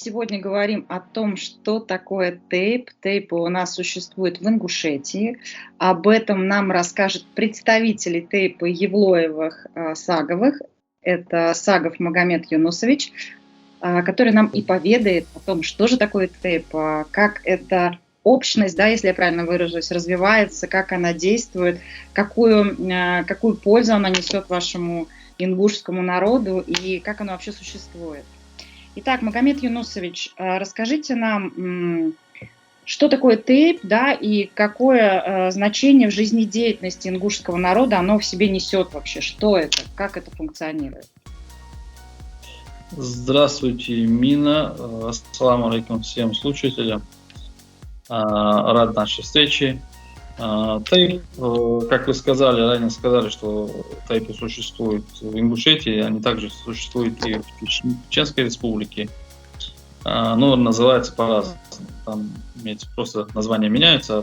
Сегодня говорим о том, что такое тейп. Тейпы у нас существуют в Ингушетии. Об этом нам расскажет представитель тейпа Евлоевых Саговых. Это Сагов Магомед Юнусович, который нам и поведает о том, что же такое тейп, как эта общность, да, если я правильно выражусь, развивается, как она действует, какую пользу она несет вашему ингушскому народу и как она вообще существует. Итак, Магомед Юнусович, расскажите нам, что такое тейп, да, и какое значение в жизнедеятельности ингушского народа оно в себе несет вообще? Что это? Как это функционирует? Здравствуйте, Мина. Ассаламу алейкум всем слушателям. Рад нашей встрече. Тейп, как вы сказали, ранее сказали, что тейпы существуют в Ингушетии, они также существуют и в Чеченской республике, но называются по-разному. Там просто названия меняются, а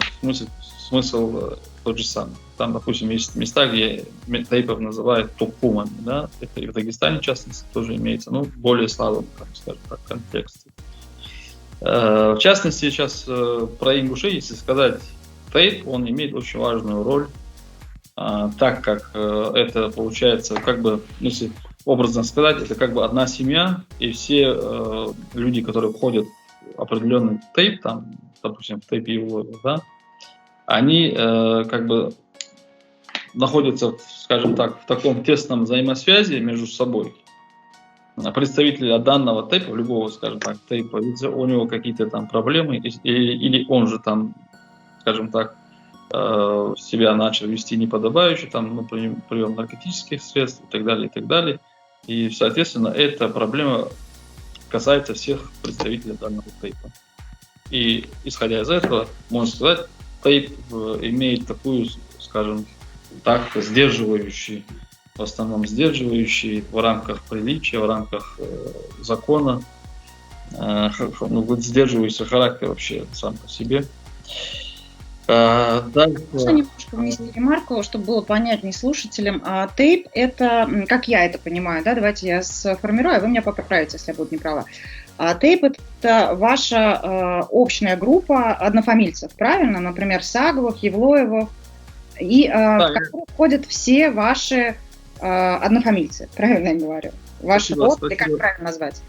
смысл тот же самый. Там, допустим, есть места, где тейпов называют тукумами, да? Это и в Дагестане, в частности, тоже имеется, но более слабым, скажем так, контексте. В частности, сейчас про Ингушетию, если сказать, тейп, он имеет очень важную роль, так как это получается, как бы, если образно сказать, это как бы одна семья, и все люди, которые входят в определенный тейп, там, допустим, в тейпе Евлоева, да, они как бы находятся, скажем так, в таком тесном взаимосвязи между собой. Представитель данного тейпа, любого, скажем так, тейпа, у него какие-то там проблемы, или он же там, скажем так, себя начал вести неподобающе, там, прием наркотических средств и так далее, и так далее. И, соответственно, эта проблема касается всех представителей данного тейпа. И, исходя из этого, можно сказать, тейп имеет такую, скажем так, сдерживающий, в основном сдерживающий в рамках приличия, в рамках закона, сдерживающий характер вообще сам по себе. Можно немножко внести ремарку, чтобы было понятнее слушателям. Тейп – это, как я это понимаю, да, давайте я сформирую, а вы меня поправите, если я буду не права. Тейп – это ваша общая группа однофамильцев, правильно? Например, Саговых, Евлоевых, и в которую входят все ваши однофамильцы, правильно я говорю? Ваши род, или как правильно назвать?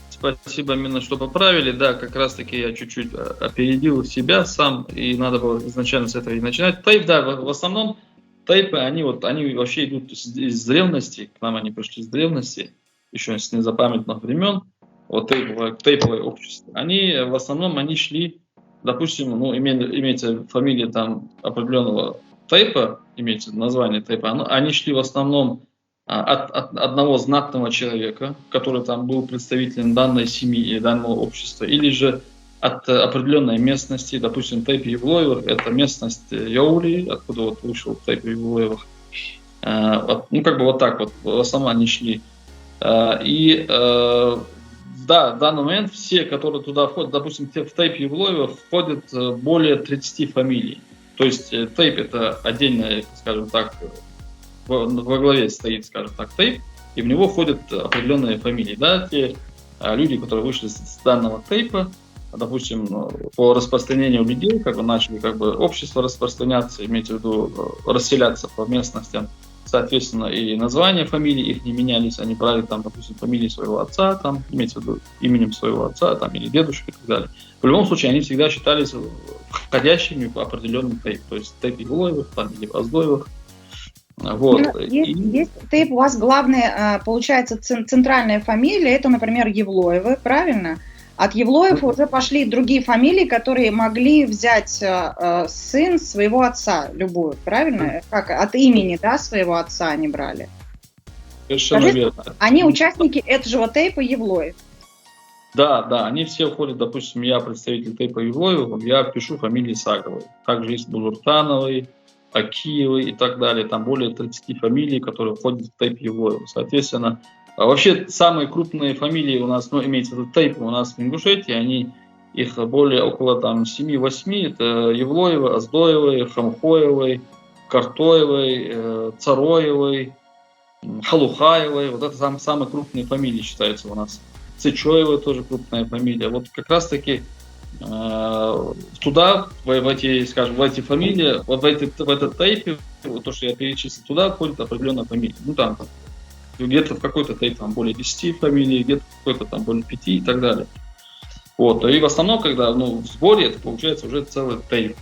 Спасибо, именно что поправили. Да, как раз таки я чуть-чуть опередил себя сам, и надо было изначально с этого и начинать. Тейп, да, в основном тейпы, они вообще идут из древности, к нам они пришли из древности, еще с незапамятных времен, вот тейповое общество. Они в основном шли, допустим, имеется фамилия там определенного тейпа, имеется название тейпа, они шли в основном от одного знатного человека, который там был представителем данной семьи или данного общества, или же от определенной местности, допустим, тейп Евлоевых, это местность Яули, откуда вот вышел тейп Евлоевых. Ну, как бы вот так вот, в основном они шли. И да, в данный момент все, которые туда входят, допустим, в тейп Евлоевых входят более 30 фамилий. То есть тейп это отдельная, скажем так, во главе стоит, скажем так, тейп, и в него входят определенные фамилии. Да, те люди, которые вышли с данного тейпа, допустим, по распространению людей, как бы начали общество распространяться, имеется в виду расселяться по местностям, соответственно, и названия фамилий их не менялись, они брали там, допустим, фамилии своего отца, там, имеется в виду именем своего отца, там, или дедушки и так далее. В любом случае, они всегда считались входящими в определенный тейп, то есть тейп Евлоевых, там, или Оздоевых. Вот. Есть тейп, у вас главная, получается, центральная фамилия, это, например, Евлоевы, правильно? От Евлоев уже пошли другие фамилии, которые могли взять сын своего отца, любую, правильно? Как от имени, да, своего отца они брали. Совершенно верно. Они участники этого тейпа Евлоев. Да, они все входят, допустим, я представитель тейпа Евлоев, я пишу фамилии Саговой. Также есть Бузуртановой, Акиевой и так далее. Там более 30 фамилий, которые входят в тейп Евлоева. Соответственно, вообще самые крупные фамилии у нас, имеется в виду тейпы у нас в Ингушетии, их более около там 7-8. Это Евлоевы, Оздоевой, Хамхоевой, Картоевой, Цароевой, Халухаевой. Вот это самые крупные фамилии считаются у нас. Цечоева тоже крупная фамилия. Вот как раз-таки туда, в эти, скажем, в эти фамилии, в этот тейп, вот то, что я перечислил, туда входит определенная фамилия. Ну, там, где-то в какой-то тейп там более 10 фамилий, где-то в какой-то там более 5 и так далее. Вот. И в основном, когда в сборе, это получается уже целый тейп.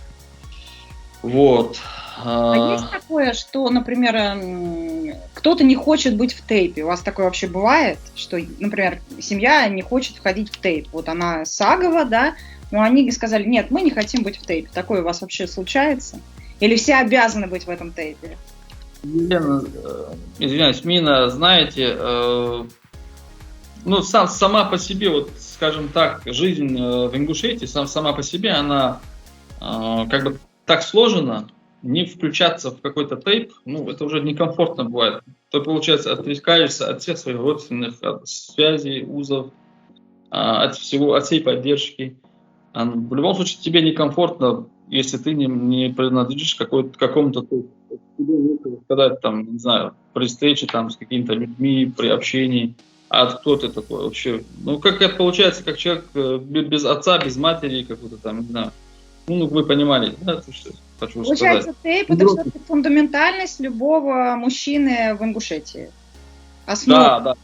Вот. А есть такое, что, например, кто-то не хочет быть в тейпе? У вас такое вообще бывает, что, например, семья не хочет входить в тейп? Вот она сагова, да, но они сказали, нет, мы не хотим быть в тейпе. Такое у вас вообще случается? Или все обязаны быть в этом тейпе? Елена, извиняюсь, Мина, знаете, сама по себе, вот, скажем так, жизнь в Ингушетии сама по себе, она как бы так сложена, не включаться в какой-то тейп, это уже некомфортно бывает. Ты, получается, отрекаешься от всех своих родственных, от связей, узов, от всей поддержки. В любом случае, тебе некомфортно, если ты не принадлежишь какому-то тейпу. Тебе некого сказать, там, не знаю, при встрече там, с какими-то людьми, при общении, а кто ты такой вообще? Как это получается, как человек без отца, без матери, какой-то там, не знаю. Вы понимали, да, что хочу получается, сказать. Тейп – это все-таки фундаментальность любого мужчины в Ингушетии. Основа. Да.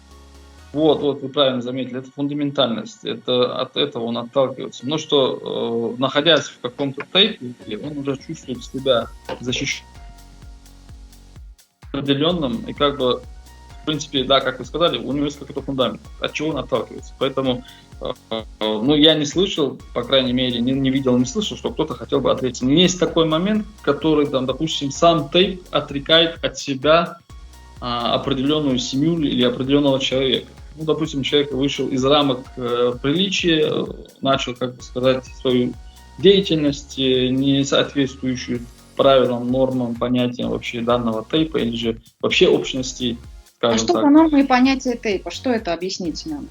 Вот, вы правильно заметили, это фундаментальность, от этого он отталкивается. Но что, находясь в каком-то тейпе, он уже чувствует себя защищенным, определенным, и как бы, в принципе, да, как вы сказали, у него есть какой-то фундамент, от чего он отталкивается. Поэтому, я не слышал, по крайней мере, не видел, не слышал, что кто-то хотел бы отречься. Но есть такой момент, который, там, допустим, сам тейп отрекает от себя определенную семью или определенного человека. Допустим, человек вышел из рамок приличия, начал, как бы сказать, свою деятельность, не соответствующую правилам, нормам, понятиям вообще данного тейпа или же вообще общности, скажем так. А что по нормам и понятия тейпа? Что это? Объясните нам.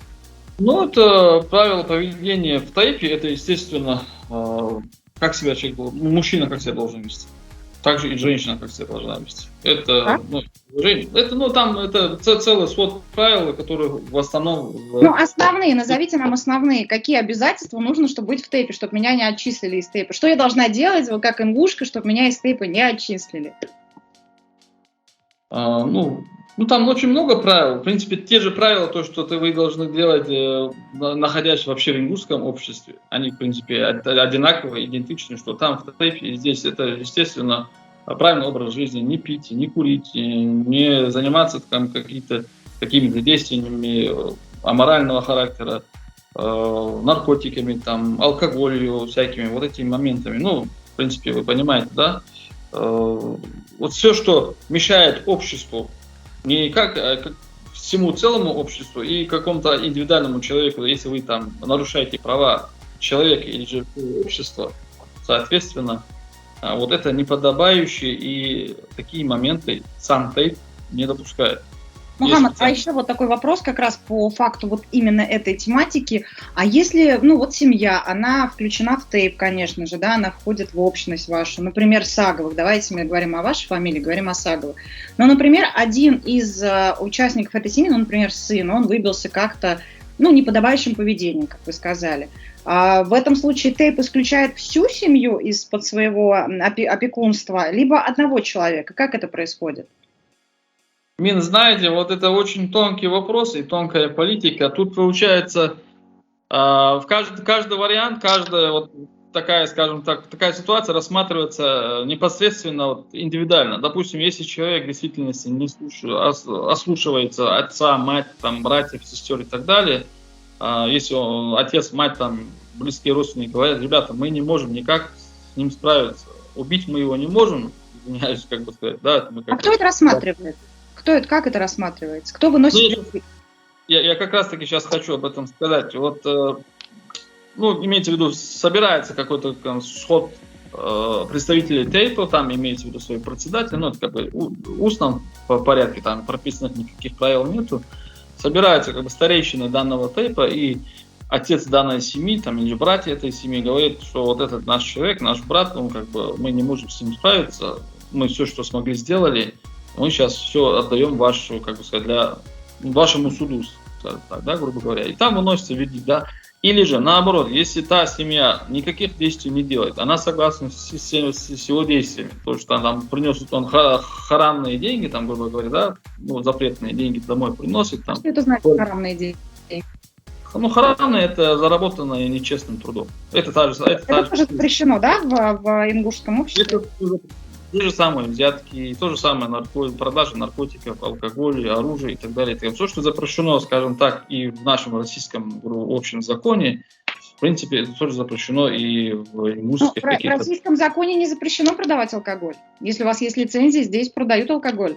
Это правило поведения в тейпе, это, естественно, как себя человек, мужчина как себя должен вести. Также и женщина как себя должна вести. Это целый свод правил, которые в основном... Основные, назовите нам основные. Какие обязательства нужно, чтобы быть в тейпе, чтобы меня не отчислили из тейпа? Что я должна делать, как ингушка, чтобы меня из тейпа не отчислили? Там очень много правил. В принципе, те же правила, то, что вы должны делать, находясь вообще в ингушском обществе. Они, в принципе, одинаковые, идентичны, что там в тейпе и здесь. Это, естественно, правильный образ жизни. Не пить, не курить, не заниматься какими-то действиями аморального характера, наркотиками, там, алкоголью, всякими вот этими моментами. В принципе, вы понимаете, да? Вот все, что мешает обществу, не как всему целому обществу и какому-то индивидуальному человеку, если вы там нарушаете права человека или же общества, соответственно, вот это неподобающее, и такие моменты сам тейп не допускает. Мухаммад, а еще вот такой вопрос как раз по факту вот именно этой тематики. А если, семья, она включена в тейп, конечно же, да, она входит в общность вашу, например, Саговых, давайте мы говорим о вашей фамилии, говорим о Саговых. Но, например, один из участников этой семьи, например, сын, он выбился как-то, неподобающим поведением, как вы сказали. А в этом случае тейп исключает всю семью из-под своего опекунства, либо одного человека. Как это происходит? Мин, знаете, вот это очень тонкий вопрос и тонкая политика. Тут получается каждый вариант, каждая вот такая, скажем так, такая ситуация рассматривается непосредственно индивидуально. Допустим, если человек в действительности не ослушивается отца, мать, там, братьев, сестер и так далее, если отец, мать, там, близкие родственники говорят, ребята, мы не можем никак с ним справиться, убить мы его не можем, извиняюсь, как бы сказать, да. Кто это рассматривает? Как это рассматривается? Кто выносит? Я как раз таки сейчас хочу об этом сказать. Вот, имеется в виду, собирается какой-то сход представителей тейпа, там имеется в виду свой председатель, это как бы устном порядке, там прописанных никаких правил нету. Собираются как бы старейшины данного тейпа, и отец данной семьи, там, или братья этой семьи говорит, что вот этот наш человек, наш брат, мы не можем с ним справиться, мы все, что смогли, сделали. Мы сейчас все отдаем вашему суду, скажем так, да, грубо говоря, и там выносится вердикт, да. Или же, наоборот, если та семья никаких действий не делает, она согласна с его действиями, то, что там приносит он харамные деньги, там, грубо говоря, да, ну, запретные деньги домой приносит. Там, что это значит харамные деньги? Ну, харамные — это заработанное нечестным трудом. Это тоже запрещено, да, в ингушском обществе? Это те же самые взятки, то же самое продажа наркотиков, алкоголя, оружия и так далее. Все, что запрещено, скажем так, и в нашем российском общем законе, в принципе, это тоже запрещено и в ингушских каких-то... В российском законе не запрещено продавать алкоголь. Если у вас есть лицензия, здесь продают алкоголь.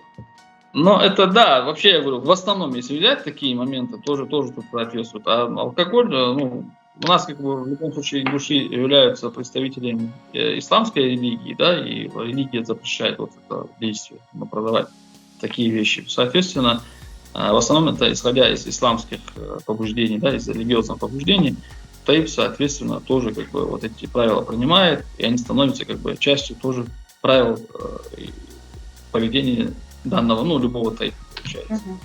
Но это да, вообще я говорю, в основном, если взять такие моменты, тоже тут соответствует. А алкоголь, ну, у нас как бы в любом случае ингуши являются представителями исламской религии, да, и религия запрещает вот это действие, продавать такие вещи. Соответственно, в основном это исходя из исламских побуждений, да, из религиозных побуждений, тейп, соответственно, тоже как бы вот эти правила принимает, и они становятся как бы частью тоже правил поведения данного, ну, любого тейпа, получается. Угу.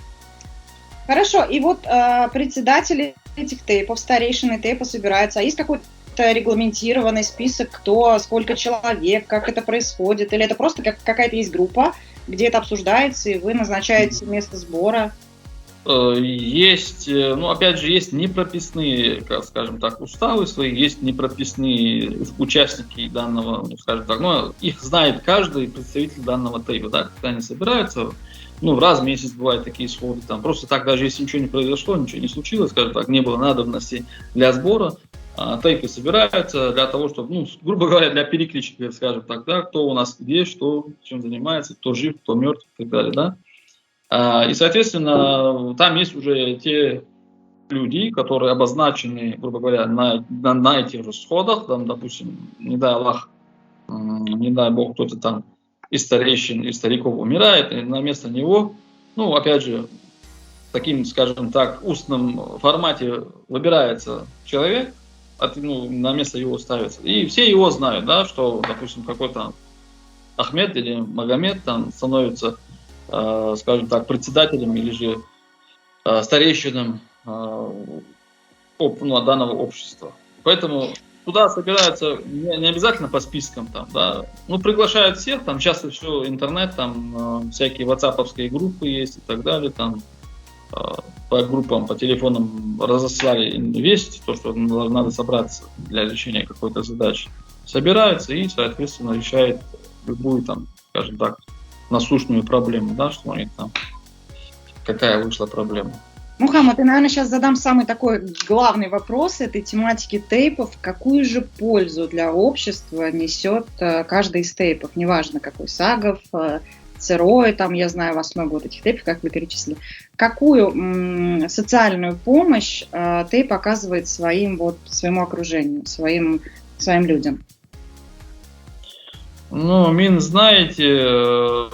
Хорошо, и вот председатели этих тейпов, старейшины тейпа собираются, а есть какой-то регламентированный список, кто, сколько человек, как это происходит, или это просто какая-то есть группа, где это обсуждается, и вы назначаете место сбора? Есть, ну, опять же, есть непрописные, скажем так, уставы свои, есть непрописные участники данного, скажем так, ну, их знает каждый представитель данного тейпа, да, когда они собираются, ну, раз в месяц бывают такие сходы, там, просто так, даже если ничего не произошло, ничего не случилось, скажем так, не было надобности для сбора, тейпы собираются для того, чтобы, ну, грубо говоря, для переклички, скажем так, да, кто у нас где, что, чем занимается, кто жив, кто мертв и так далее, да. И, соответственно, там есть уже те люди, которые обозначены, грубо говоря, на этих же сходах, там, допустим, не дай Аллах, не дай Бог, кто-то там из старейшин, из стариков умирает, и на место него, ну, опять же, таким, скажем так, устном формате выбирается человек, ну, на место его ставится. И все его знают, да, что, допустим, какой-то Ахмед или Магомед там становится, скажем так, председателем или же старейшином данного общества. Поэтому туда собираются не обязательно по спискам, там, да, ну, приглашают всех, там часто все интернет, там всякие ватсаповские группы есть и так далее, там по группам, по телефонам разослали весть, то, что надо собраться для решения какой-то задачи. Собираются и, соответственно, решают любую, там, скажем так, насущную проблему, да, что у них там, какая вышла проблема. Мухаммад, я, наверное, сейчас задам самый такой главный вопрос этой тематики тейпов. Какую же пользу для общества несет каждый из тейпов? Неважно, какой Сагов, Церой, там, я знаю, у вас много вот этих тейпов, как вы перечислили. Какую социальную помощь тейп оказывает своему окружению, своим людям? Ну, Мин, знаете,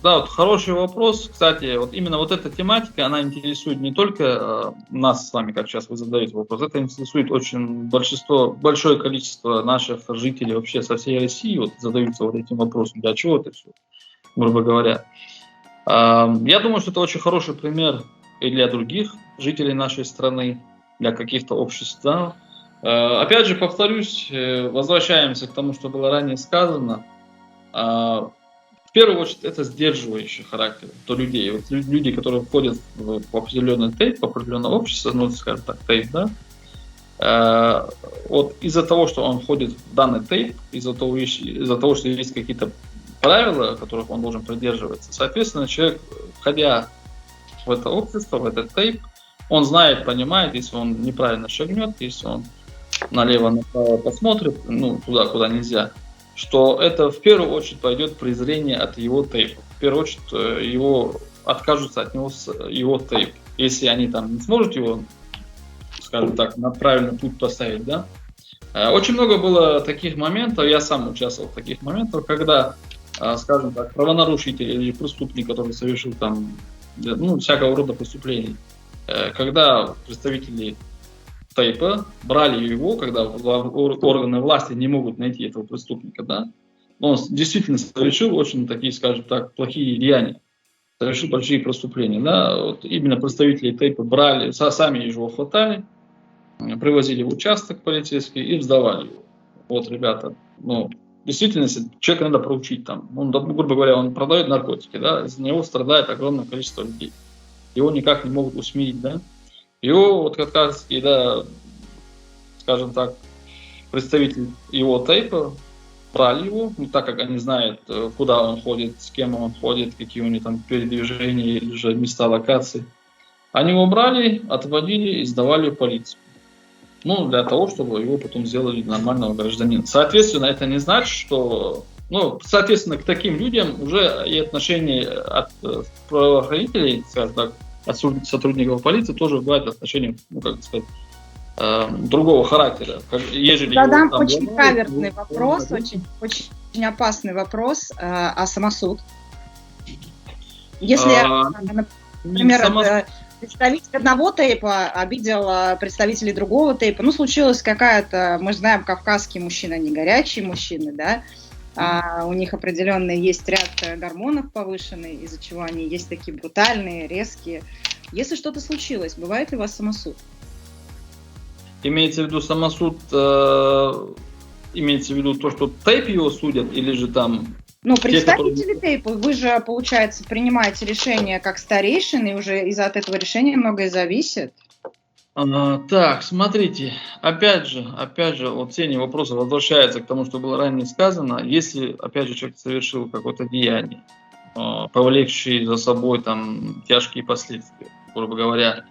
да, вот хороший вопрос. Кстати, вот именно вот эта тематика, она интересует не только нас с вами, как сейчас вы задаете вопрос, это интересует очень большое количество наших жителей вообще со всей России, вот задаются вот этим вопросом, для чего это все, грубо говоря. Я думаю, что это очень хороший пример и для других жителей нашей страны, для каких-то обществ, да. Опять же, повторюсь, возвращаемся к тому, что было ранее сказано. В первую очередь, это сдерживающий характер до людей. Вот люди, которые входят в определенный тейп, в определенное общество, ну, скажем так, тейп, да, вот из-за того, что он входит в данный тейп, из-за того, что есть какие-то правила, которых он должен придерживаться, соответственно, человек, входя в это общество, в этот тейп, он знает, понимает, если он неправильно шагнет, если он налево-направо посмотрит, ну, туда, куда нельзя, что это в первую очередь пойдет презрение от его тейпа. В первую очередь его откажутся от него его тейп. Если они там не смогут его, скажем так, на правильный путь поставить, да. Очень много было таких моментов, я сам участвовал в таких моментах, когда, скажем так, правонарушитель или преступник, который совершил там, ну, всякого рода преступлений, когда представители тейпа брали его, когда органы власти не могут найти этого преступника, да, он действительно совершил очень такие, скажем так, плохие деяния. совершил большие преступления. Да? Вот именно представители тейпа брали, сами его хватали, привозили в участок полицейский и сдавали его. Вот, ребята, ну, в действительности человека надо проучить там. Он, грубо говоря, он продает наркотики, да, из него страдает огромное количество людей. Его никак не могут усмирить, да. Его, вот как раз, да, скажем так, представитель его тейпа брали его, ну, так как они знают, куда он ходит, с кем он ходит, какие у него там передвижения или же места локации. Они его брали, отводили и сдавали в полицию. Ну, для того, чтобы его потом сделали нормального гражданина. Соответственно, это не значит, что... Ну, соответственно, к таким людям уже и отношение от правоохранителей, скажем так, от сотрудников полиции тоже бывает отношение, ну, как сказать, другого характера. Задам очень каверзный вопрос, очень опасный вопрос, а самосуд? Если, например, представитель одного тейпа обидел представителей другого тейпа, ну, случилась какая-то, мы знаем, кавказские мужчины, они горячие мужчины, да, у них определенный есть ряд гормонов повышенный, из-за чего они есть такие брутальные, резкие. Если что-то случилось, бывает ли у вас самосуд? Имеется в виду самосуд, имеется в виду то, что тейп его судят, или же там... Ну, представители тейпа, вы же, получается, принимаете решение как старейшины, и уже от этого решения многое зависит. Так, смотрите, опять же, вот тени вопроса возвращается к тому, что было ранее сказано. Если, опять же, человек совершил какое-то деяние, повлекшее за собой там тяжкие последствия, грубо говоря,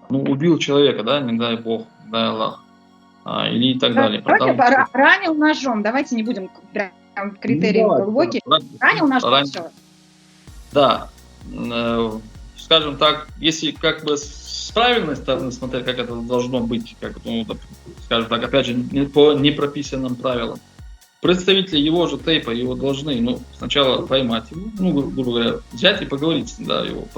ну, убил человека, да, не дай бог, дай Аллах, или и так далее. Ранил ножом, давайте не будем прям критерии глубокие. Ранил ножом, все. Да, скажем так, если как бы с правильной стороны смотреть, как это должно быть, как, ну, скажем так, опять же, по непрописанным правилам, представители его же тейпа, его должны, ну, сначала поймать его, ну, грубо говоря, взять и поговорить, да, его,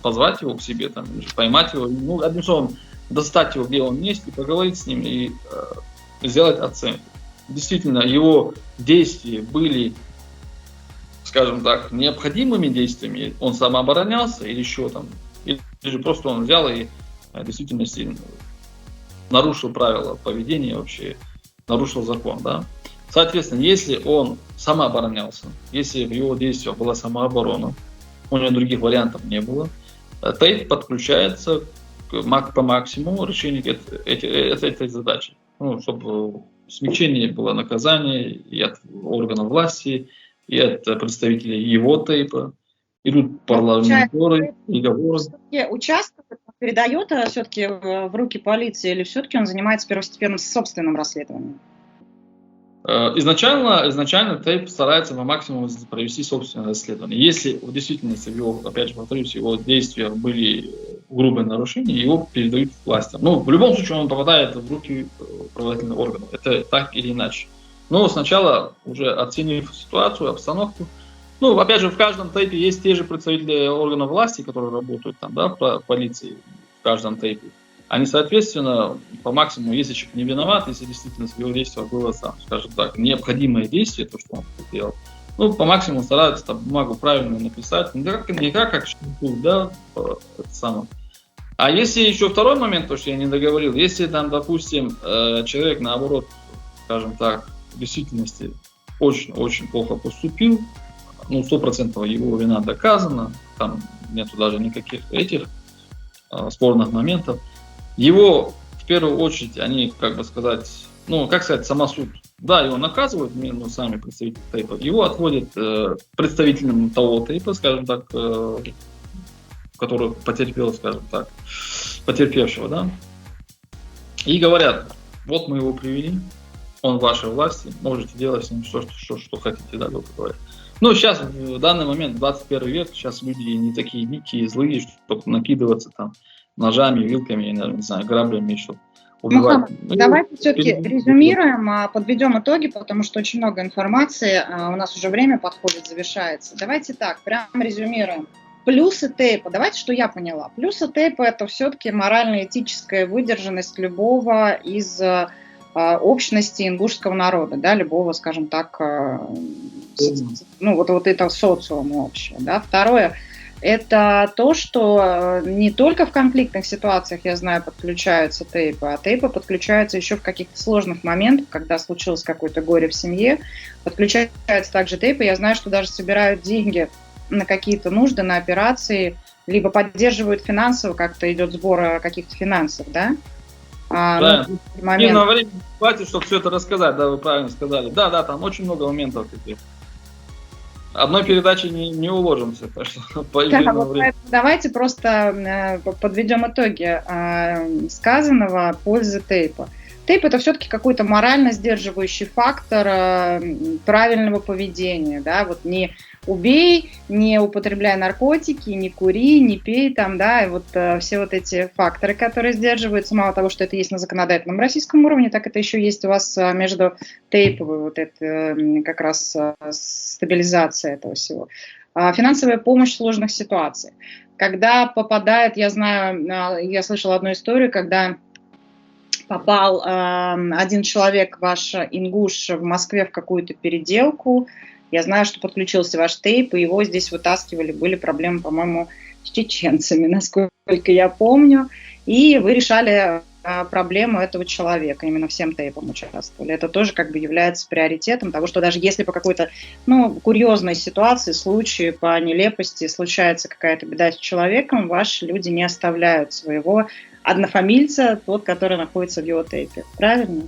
позвать его к себе, там, поймать его, ну, одним словом, достать его, где он есть, и поговорить с ним, и сделать оценку. Действительно, его действия были, скажем так, необходимыми действиями, он самооборонялся или еще там, или же просто он взял и в действительности нарушил правила поведения вообще, нарушил закон, да. Соответственно, если он самооборонялся, если в его действиях была самооборона, у него других вариантов не было, тейп подключается по максимуму решения этой задачи, ну, чтобы смягчение было наказание и от органов власти, и от представителей его тейпа. Идут парламенторы, переговоры. Участок передает все-таки в руки полиции, или все-таки он занимается первостепенным собственным расследованием? Изначально тейп старается по максимуму провести собственное расследование. Если в действительности, опять же повторюсь, его действия были грубые нарушения, его передают властям. Ну, в любом случае он попадает в руки правоохранительных органов. Это так или иначе. Но сначала, уже оценив ситуацию, обстановку, ну, опять же, в каждом тейпе есть те же представители органов власти, которые работают там, да, в полиции, в каждом тейпе. Они, соответственно, по максимуму, если человек не виноват, если действительно с его действия было, скажем так, необходимое действие, то, что он сделал, ну, по максимуму стараются там бумагу правильно написать, не как штуку, да, это самое. А если еще второй момент, то, что я не договорил, если там, допустим, человек, наоборот, скажем так, в действительности очень-очень плохо поступил, ну, 100% его вина доказана, там нету даже никаких этих спорных моментов, его в первую очередь, они, как бы сказать, ну, как сказать, самосуд, да, его наказывают, ну, сами представители тейпа, его отводят представителям того тейпа, скажем так, который потерпел, скажем так, потерпевшего, да, и говорят, вот мы его привели, он в вашей власти, можете делать с ним что хотите, да, грубо говоря. Ну, сейчас, в данный момент, 21 век, сейчас люди не такие дикие, злые, чтобы накидываться там ножами, вилками, не знаю, граблями, чтобы убивать. Мухаммад, давайте все-таки резюмируем, подведем итоги, потому что очень много информации, у нас уже время подходит, завершается. Давайте так, прям резюмируем. Плюсы тейпа, давайте, что я поняла. Плюсы тейпа – это все-таки морально-этическая выдержанность любого из общности ингушского народа, да, любого, скажем так, ну, вот это социума общего, да. Второе, это то, что не только в конфликтных ситуациях, я знаю, подключаются тейпы, а тейпы подключаются еще в каких-то сложных моментах, когда случилось какое-то горе в семье. Подключаются также тейпы. Я знаю, что даже собирают деньги на какие-то нужды, на операции, либо поддерживают финансово, как-то идет сбор каких-то финансов, да? Да, на время хватит, чтобы все это рассказать, да, вы правильно сказали. Да, там очень много моментов таких. Одной передачи не уложимся, так что давайте просто подведем итоги сказанного пользы тейпа. Тейп – это все-таки какой-то морально сдерживающий фактор правильного поведения, да, вот не убей, не употребляй наркотики, не кури, не пей, там, да, и вот все вот эти факторы, которые сдерживаются, мало того, что это есть на законодательном российском уровне, так это еще есть у вас между тейповой, вот это как раз стабилизация этого всего. Финансовая помощь в сложных ситуациях. Когда попадает, я знаю, я слышала одну историю, когда попал один человек, ваш ингуш, в Москве в какую-то переделку. Я знаю, что подключился ваш тейп, и его здесь вытаскивали. Были проблемы, по-моему, с чеченцами, насколько я помню. И вы решали проблему этого человека, именно всем тейпом участвовали. Это тоже как бы является приоритетом того, что даже если по какой-то курьезной ситуации, случаю, по нелепости случается какая-то беда с человеком, ваши люди не оставляют своего однофамильца, тот, который находится в его тейпе. Правильно?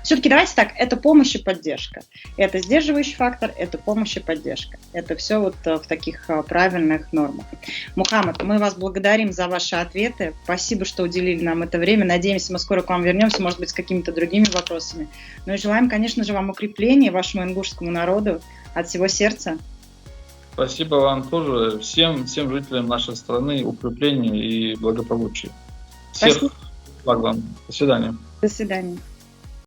Все-таки давайте так, это помощь и поддержка. Это сдерживающий фактор, это помощь и поддержка. Это все вот в таких правильных нормах. Мухаммад, мы вас благодарим за ваши ответы. Спасибо, что уделили нам это время. Надеемся, мы скоро к вам вернемся, может быть, с какими-то другими вопросами. Ну и желаем, конечно же, вам укрепления, вашему ингушскому народу от всего сердца. Спасибо вам тоже, всем жителям нашей страны, укрепления и благополучия. Всех благ вам. До свидания. До свидания.